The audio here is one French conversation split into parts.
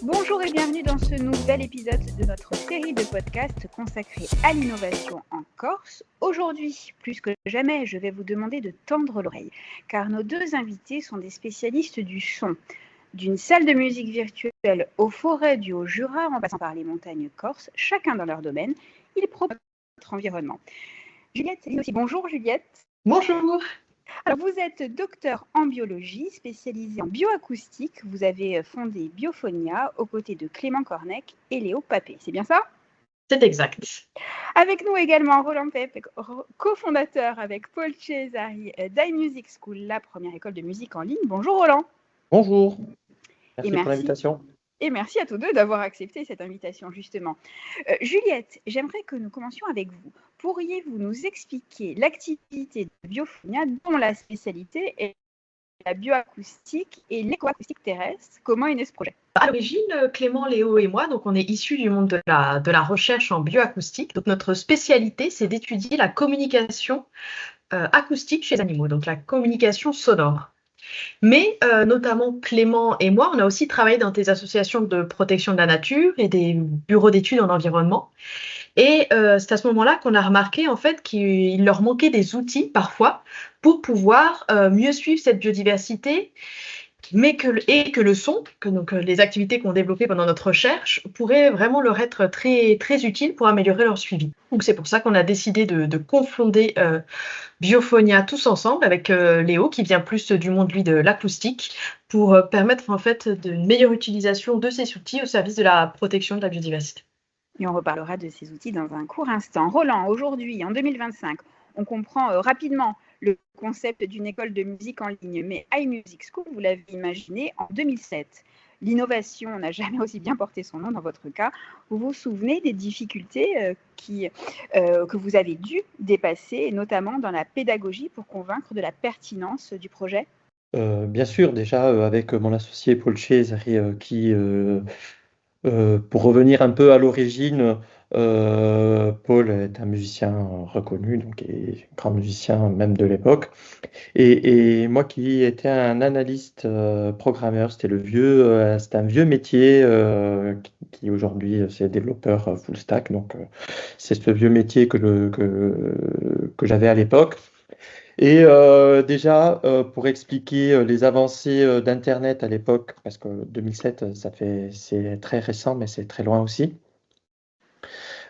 Bonjour et bienvenue dans ce nouvel épisode de notre série de podcasts consacrée à l'innovation en Corse. Aujourd'hui, plus que jamais, je vais vous demander de tendre l'oreille, car nos deux invités sont des spécialistes du son. D'une salle de musique virtuelle aux forêts du Haut-Jura, en passant par les montagnes corses, chacun dans leur domaine, ils proposent notre environnement. Juliette, aussi. Bonjour Juliette. Bonjour. Alors, vous êtes docteur en biologie, spécialisée en bioacoustique. Vous avez fondé Biophonia aux côtés de Clément Cornec et Léo Papé. C'est bien ça? C'est exact. Avec nous également Roland Pep, cofondateur avec Paul Cesari d'iMusic School, la première école de musique en ligne. Bonjour Roland. Bonjour. Merci Et pour l'invitation. Et merci à tous deux d'avoir accepté cette invitation, justement. Juliette, j'aimerais que nous commencions avec vous. Pourriez-vous nous expliquer l'activité de Biophonia, dont la spécialité est la bioacoustique et l'écoacoustique terrestre? Comment est né ce projet? À l'origine, Clément, Léo et moi, donc on est issus du monde de la recherche en bioacoustique. Donc notre spécialité, c'est d'étudier la communication acoustique chez les animaux, donc la communication sonore. Mais notamment Clément et moi, on a aussi travaillé dans des associations de protection de la nature et des bureaux d'études en environnement. Et c'est à ce moment-là qu'on a remarqué en fait qu'il leur manquait des outils parfois pour pouvoir mieux suivre cette biodiversité, mais que le son, donc les activités qu'on développait pendant notre recherche, pourraient vraiment leur être très, très utiles pour améliorer leur suivi. Donc c'est pour ça qu'on a décidé de confonder Biophonia tous ensemble avec Léo, qui vient plus du monde, lui, de l'acoustique, pour permettre en fait une meilleure utilisation de ces outils au service de la protection de la biodiversité. Et on reparlera de ces outils dans un court instant. Roland, aujourd'hui, en 2025, on comprend rapidement le concept d'une école de musique en ligne, mais iMusic School, vous l'avez imaginé en 2007. L'innovation n'a jamais aussi bien porté son nom dans votre cas. Vous vous souvenez des difficultés que vous avez dû dépasser, notamment dans la pédagogie, pour convaincre de la pertinence du projet? Bien sûr, déjà avec mon associé Paul Cesari, qui, pour revenir un peu à l'origine, Paul est un musicien reconnu, donc et grand musicien même de l'époque. Et moi qui étais un analyste programmeur, c'était un vieux métier qui aujourd'hui c'est développeur full stack. Donc c'est ce vieux métier que j'avais à l'époque. Et déjà, pour expliquer les avancées d'Internet à l'époque, parce que 2007, c'est très récent, mais c'est très loin aussi.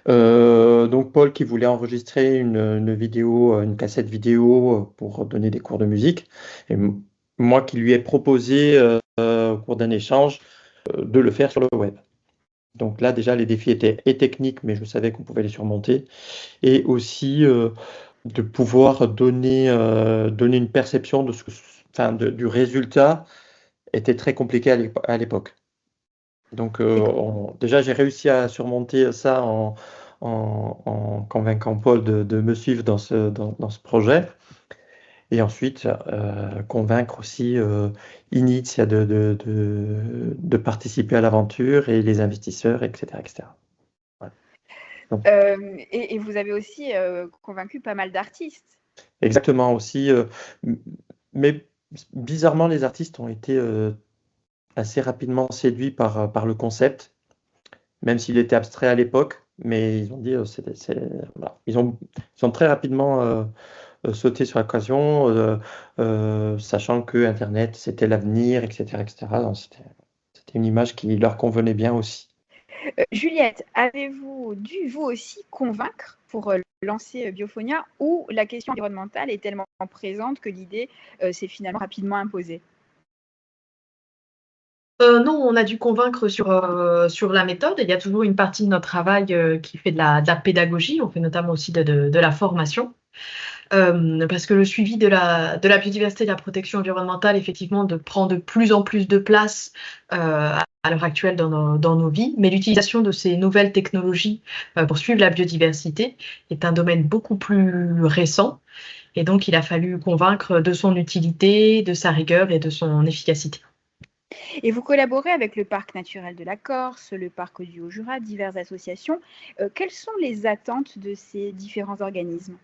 Donc Paul qui voulait enregistrer une vidéo, une cassette vidéo pour donner des cours de musique, et moi qui lui ai proposé au cours d'un échange de le faire sur le web. Donc là déjà les défis étaient techniques, mais je savais qu'on pouvait les surmonter, et aussi de pouvoir donner une perception du résultat était très compliqué à l'époque. Donc déjà j'ai réussi à surmonter ça en convainquant Paul de me suivre dans ce projet, et ensuite convaincre aussi Inizia de participer à l'aventure, et les investisseurs, etc. Voilà. Donc, Et vous avez aussi convaincu pas mal d'artistes. exactement aussi, mais bizarrement les artistes ont été assez rapidement séduits par le concept, même s'il était abstrait à l'époque, mais ils ont dit, voilà. Ils ont très rapidement sauté sur l'occasion, sachant que Internet c'était l'avenir, etc., etc. Donc, c'était une image qui leur convenait bien aussi. Juliette, avez-vous dû vous aussi convaincre pour lancer Biophonia, ou la question environnementale est tellement présente que l'idée s'est finalement rapidement imposée? Non, on a dû convaincre sur la méthode. Il y a toujours une partie de notre travail qui fait de la pédagogie. On fait notamment aussi de la formation. Parce que le suivi de la biodiversité et de la protection environnementale, effectivement, prend de plus en plus de place à l'heure actuelle dans nos vies. Mais l'utilisation de ces nouvelles technologies pour suivre la biodiversité est un domaine beaucoup plus récent. Et donc, il a fallu convaincre de son utilité, de sa rigueur et de son efficacité. Et vous collaborez avec le Parc naturel de la Corse, le Parc du Haut-Jura, diverses associations. Quelles sont les attentes de ces différents organismes?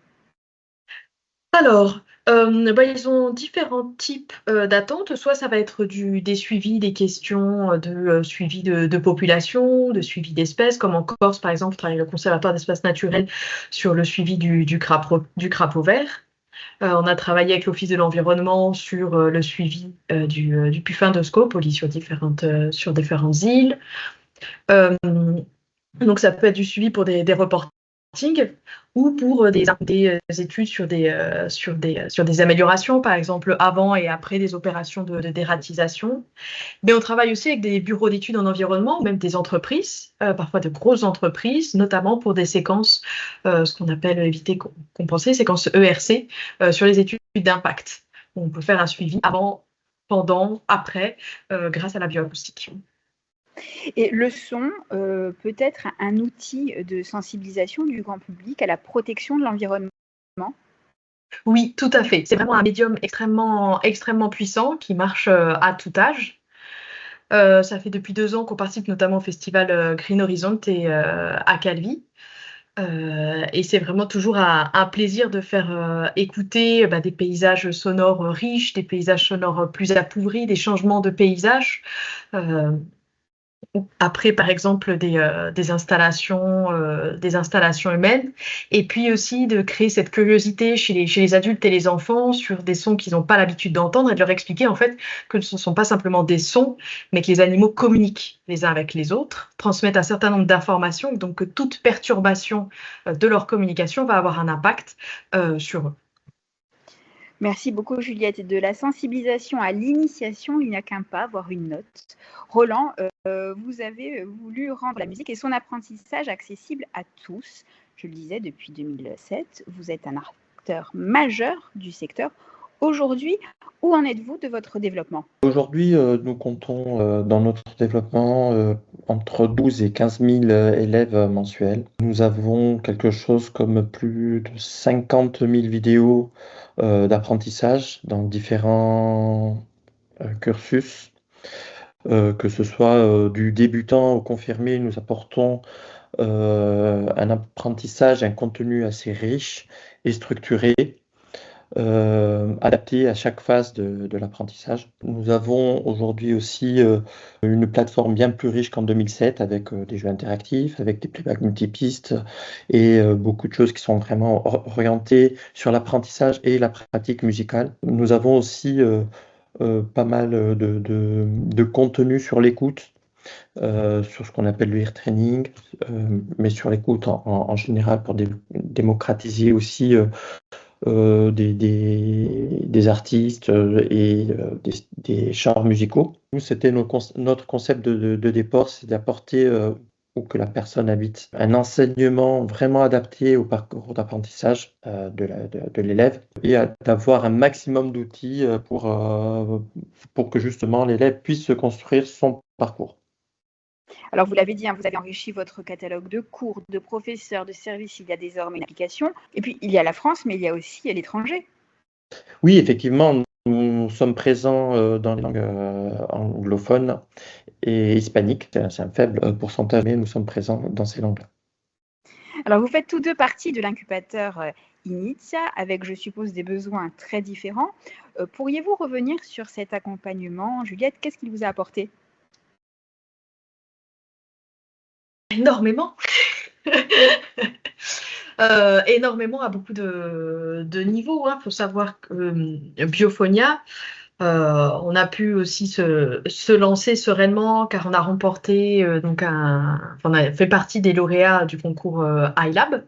Alors, ils ont différents types d'attentes. Soit ça va être des suivis, des questions de suivi de population, de suivi d'espèces, comme en Corse, par exemple, je travaille avec le Conservatoire d'espaces naturels sur le suivi du crapaud vert. On a travaillé avec l'Office de l'environnement sur le suivi du puffin de Scopoli sur différentes îles. Euh, donc ça peut être du suivi pour des reportings ou pour des études sur des améliorations, par exemple avant et après des opérations de dératisation. Mais on travaille aussi avec des bureaux d'études en environnement, ou même des entreprises, parfois de grosses entreprises, notamment pour des séquences, ce qu'on appelle éviter compenser, séquences ERC, sur les études d'impact. On peut faire un suivi avant, pendant, après, grâce à la bioacoustique. Et le son peut être un outil de sensibilisation du grand public à la protection de l'environnement. Oui, tout à fait. C'est vraiment un médium extrêmement, extrêmement puissant qui marche à tout âge. Ça fait depuis 2 ans qu'on participe notamment au festival Green Horizon à Calvi. Et c'est vraiment toujours un plaisir de faire écouter des paysages sonores riches, des paysages sonores plus appauvris, des changements de paysages. Après, par exemple, des installations humaines, et puis aussi de créer cette curiosité chez les adultes et les enfants sur des sons qu'ils n'ont pas l'habitude d'entendre et de leur expliquer en fait que ce ne sont pas simplement des sons, mais que les animaux communiquent les uns avec les autres, transmettent un certain nombre d'informations, donc que toute perturbation de leur communication va avoir un impact sur eux. Merci beaucoup Juliette. De la sensibilisation à l'initiation, il n'y a qu'un pas, voire une note. Roland, vous avez voulu rendre la musique et son apprentissage accessible à tous. Je le disais, depuis 2007, vous êtes un acteur majeur du secteur. Aujourd'hui, où en êtes-vous de votre développement? Aujourd'hui, nous comptons dans notre développement entre 12 et 15 000 élèves mensuels. Nous avons quelque chose comme plus de 50 000 vidéos d'apprentissage dans différents cursus. Que ce soit du débutant au confirmé, nous apportons un apprentissage, un contenu assez riche et structuré, adapté à chaque phase de l'apprentissage. Nous avons aujourd'hui aussi une plateforme bien plus riche qu'en 2007 avec des jeux interactifs, avec des playbacks multipistes et beaucoup de choses qui sont vraiment orientées sur l'apprentissage et la pratique musicale. Nous avons aussi pas mal de contenu sur l'écoute, sur ce qu'on appelle le ear training, mais sur l'écoute en général pour démocratiser aussi des artistes et des genres musicaux. Nous, c'était notre concept de départ, c'est d'apporter où que la personne habite un enseignement vraiment adapté au parcours d'apprentissage de l'élève et d'avoir un maximum d'outils pour que justement l'élève puisse se construire son parcours. Alors, vous l'avez dit, vous avez enrichi votre catalogue de cours, de professeurs, de services. Il y a désormais une application. Et puis, il y a la France, mais il y a aussi l'étranger. Oui, effectivement, nous sommes présents dans les langues anglophones et hispaniques. C'est un faible pourcentage, mais nous sommes présents dans ces langues-là. Alors, vous faites tous deux partie de l'incubateur Initia, avec, je suppose, des besoins très différents. Pourriez-vous revenir sur cet accompagnement? Juliette, qu'est-ce qu'il vous a apporté? Énormément. Énormément à beaucoup de niveaux. Il faut savoir que Biophonia, on a pu aussi se lancer sereinement car on a remporté on a fait partie des lauréats du concours iLab,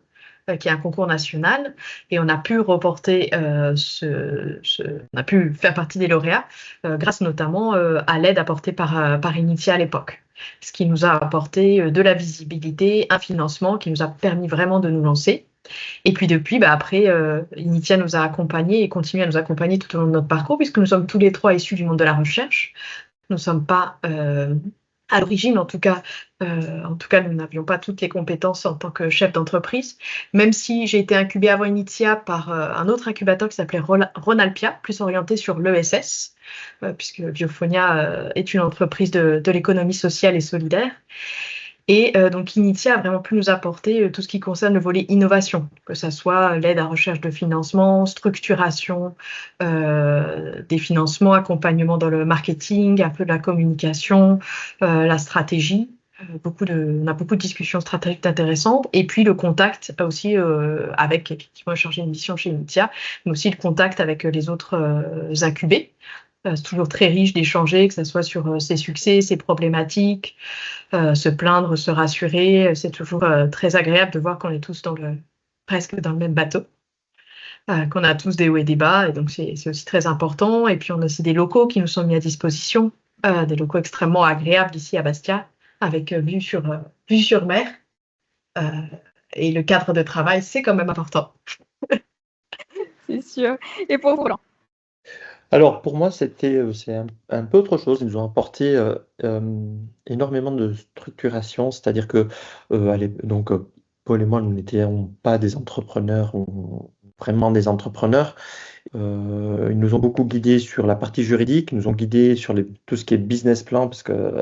qui est un concours national, et on a pu remporter on a pu faire partie des lauréats grâce notamment à l'aide apportée par Initia à l'époque. Ce qui nous a apporté de la visibilité, un financement qui nous a permis vraiment de nous lancer. Et puis depuis, après, Initia nous a accompagnés et continue à nous accompagner tout au long de notre parcours, puisque nous sommes tous les trois issus du monde de la recherche. Nous ne sommes pas, à l'origine en tout cas, nous n'avions pas toutes les compétences en tant que chef d'entreprise, même si j'ai été incubée avant Initia par un autre incubateur qui s'appelait Ronalpia, plus orienté sur l'ESS, puisque Biophonia est une entreprise de l'économie sociale et solidaire. Et donc, Initia a vraiment pu nous apporter tout ce qui concerne le volet innovation, que ce soit l'aide à recherche de financement, structuration des financements, accompagnement dans le marketing, un peu de la communication, la stratégie. On a beaucoup de discussions stratégiques intéressantes. Et puis, le contact aussi avec, effectivement, chargé de mission chez Initia, mais aussi le contact avec les autres incubés. C'est toujours très riche d'échanger, que ce soit sur ses succès, ses problématiques, se plaindre, se rassurer. C'est toujours très agréable de voir qu'on est tous presque dans le même bateau, qu'on a tous des hauts et des bas. Et donc, c'est aussi très important. Et puis, on a aussi des locaux qui nous sont mis à disposition, des locaux extrêmement agréables ici à Bastia, avec vue sur mer. Et le cadre de travail, c'est quand même important. C'est sûr. Et pour Roland? Alors, pour moi, c'est un peu autre chose. Ils nous ont apporté énormément de structuration, c'est-à-dire que Paul et moi, nous n'étions pas des entrepreneurs, ou vraiment des entrepreneurs. Ils nous ont beaucoup guidés sur la partie juridique, ils nous ont guidés sur tout ce qui est business plan, parce que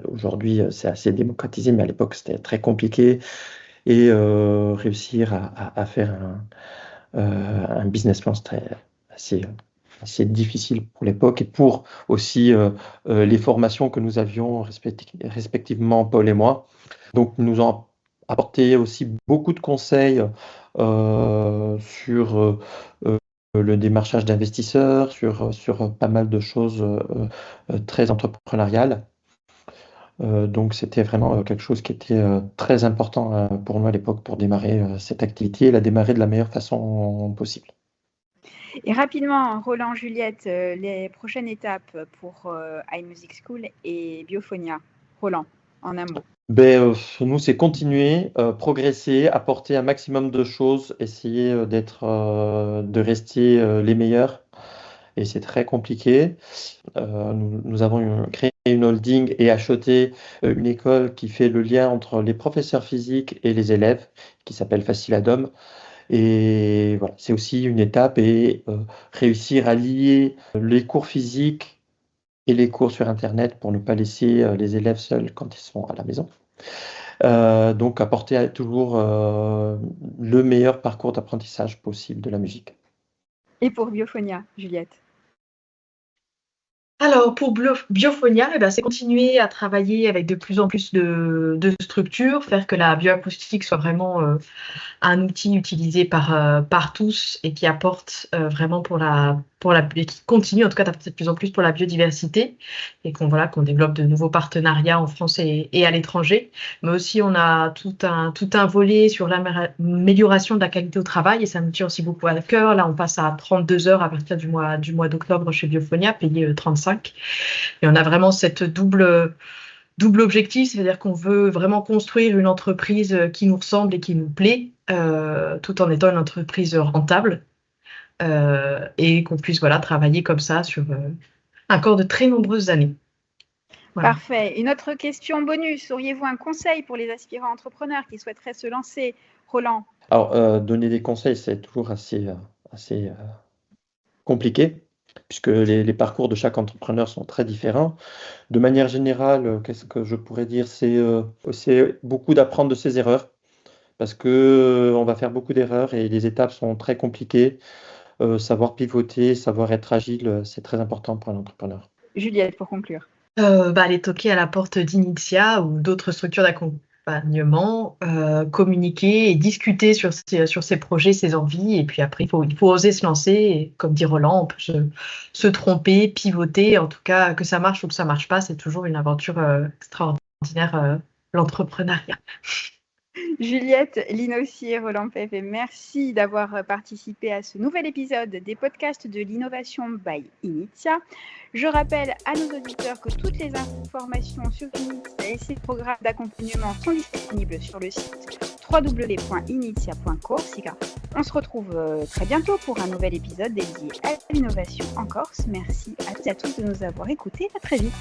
aujourd'hui, c'est assez démocratisé, mais à l'époque, c'était très compliqué. Et réussir à faire un business plan, c'était assez difficile pour l'époque et pour aussi les formations que nous avions respectivement Paul et moi. Donc, ils nous ont apporté aussi beaucoup de conseils sur le démarchage d'investisseurs, sur pas mal de choses très entrepreneuriales. Donc, c'était vraiment quelque chose qui était très important pour nous à l'époque pour démarrer cette activité et la démarrer de la meilleure façon possible. Et rapidement, Roland, Juliette, les prochaines étapes pour iMusic School et Biophonia. Roland, en un mot. Nous, c'est continuer, progresser, apporter un maximum de choses, essayer de rester les meilleurs. Et c'est très compliqué. Nous avons créé une holding et acheté une école qui fait le lien entre les professeurs physiques et les élèves, qui s'appelle Faciladom. Et voilà, c'est aussi une étape et réussir à lier les cours physiques et les cours sur Internet pour ne pas laisser les élèves seuls quand ils sont à la maison. Donc, apporter toujours le meilleur parcours d'apprentissage possible de la musique. Et pour Biophonia, Juliette? Alors, pour Biophonia, c'est continuer à travailler avec de plus en plus de structures, faire que la bioacoustique soit vraiment un outil utilisé par tous et qui apporte vraiment et qui continue en tout cas d'apporter de plus en plus pour la biodiversité et qu'on développe de nouveaux partenariats en France et à l'étranger. Mais aussi, on a tout un volet sur l'amélioration de la qualité au travail et ça nous tient aussi beaucoup à cœur. Là, on passe à 32 heures à partir du mois d'octobre chez Biophonia, payé 35. Et on a vraiment cette double objectif, c'est-à-dire qu'on veut vraiment construire une entreprise qui nous ressemble et qui nous plaît, tout en étant une entreprise rentable et qu'on puisse travailler comme ça sur encore de très nombreuses années. Voilà. Parfait. Une autre question bonus. Auriez-vous un conseil pour les aspirants entrepreneurs qui souhaiteraient se lancer, Roland? Alors, donner des conseils, c'est toujours assez compliqué, puisque les parcours de chaque entrepreneur sont très différents. De manière générale, qu'est-ce que je pourrais dire? C'est beaucoup d'apprendre de ses erreurs, parce qu'on va faire beaucoup d'erreurs et les étapes sont très compliquées. Savoir pivoter, savoir être agile, c'est très important pour un entrepreneur. Juliette, pour conclure. Aller toquer à la porte d'Initia ou d'autres structures d'accompagnement, communiquer et discuter sur ses projets, ses envies. Et puis après, il faut oser se lancer. Et comme dit Roland, on peut se tromper, pivoter. En tout cas, que ça marche ou que ça marche pas, c'est toujours une aventure extraordinaire, l'entrepreneuriat. Juliette, Linossier, Roland Peffe, merci d'avoir participé à ce nouvel épisode des podcasts de l'innovation by Initia. Je rappelle à nos auditeurs que toutes les informations sur Initia et ses programmes d'accompagnement sont disponibles sur le site www.initia.corsica. On se retrouve très bientôt pour un nouvel épisode dédié à l'innovation en Corse. Merci à toutes et à tous de nous avoir écoutés. À très vite.